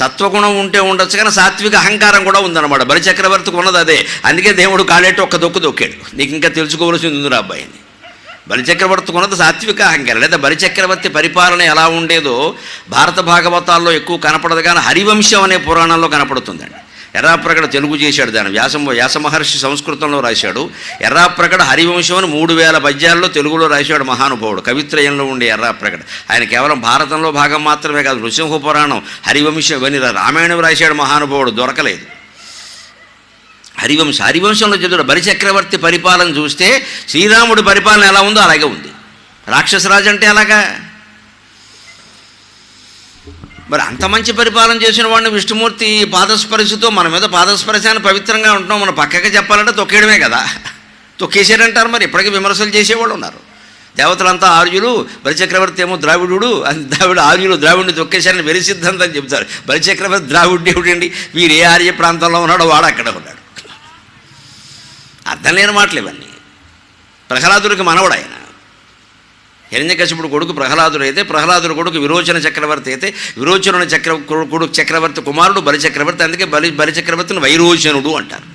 సత్వగుణం ఉంటే ఉండొచ్చు, కానీ సాత్విక అహంకారం కూడా ఉందన్నమాట. బలిచక్రవర్తికి ఉన్నది అదే. అందుకే దేవుడు కాలేటి ఒక్క దొక్కు దొక్కాడు. నీకు ఇంకా తెలుసుకోవాల్సింది ఉందిరా అబ్బాయిని. బలిచక్రవర్తికి ఉన్నది సాత్విక అహంకారం. లేదా బలిచక్రవర్తి పరిపాలన ఎలా ఉండేదో భారత భాగవతాల్లో ఎక్కువ కనపడదు, కానీ హరివంశం అనే పురాణంలో కనపడుతుందండి. ఎర్రాప్రగడ తెలుగు చేశాడు, దాన్ని వ్యాస మహర్షి సంస్కృతంలో రాశాడు. ఎర్రాప్రగడ హరివంశం అని 3000 పద్యాల్లో తెలుగులో రాశాడు మహానుభావుడు. కవిత్రయంలో ఉండే ఎర్రాప్రగడ ఆయన కేవలం భారతంలో భాగం మాత్రమే కాదు, నృసింహ పురాణం, హరివంశం ఇవన్నీ రామాయణం రాశాడు మహానుభావుడు, దొరకలేదు. హరివంశంలో చెబుతాడు. బలిచక్రవర్తి పరిపాలన చూస్తే శ్రీరాముడి పరిపాలన ఎలా ఉందో అలాగే ఉంది. రాక్షసరాజు అంటే అలాగా. మరి అంత మంచి పరిపాలన చేసిన వాడిని విష్ణుమూర్తి పాదస్పర్శతో మన మీద పాదస్పర్శాన్ని పవిత్రంగా ఉంటున్నాం, మనం పక్కకి చెప్పాలంటే తొక్కేయడమే కదా. తొక్కేసారంటారు. మరి ఇప్పటికీ విమర్శలు చేసేవాళ్ళు ఉన్నారు. దేవతలంతా ఆర్యులు, బలిచక్రవర్తి ఏమో ద్రావిడు, ఆర్యులు ద్రావిడిని తొక్కేశారని వెరి సిద్ధాంతం చెబుతారు. బలిచక్రవర్తి ద్రావిడు ఏమిటండి, వీరు ఏ ఆర్య ప్రాంతంలో ఉన్నాడో వాడు అక్కడ ఉన్నాడు. అర్థం లేని మాటలు ఇవన్నీ. ప్రహ్లాదుడికి మనవడు ఆయన. హిరణ్యకశిపుడు కొడుకు ప్రహ్లాదుడు అయితే, ప్రహ్లాదుడు కొడుకు విరోచన చక్రవర్తి అయితే, విరోచన కొడుకు చక్రవర్తి కుమారుడు బలిచక్రవర్తి. అందుకే బలిచక్రవర్తిని వైరోచనుడు అంటారు.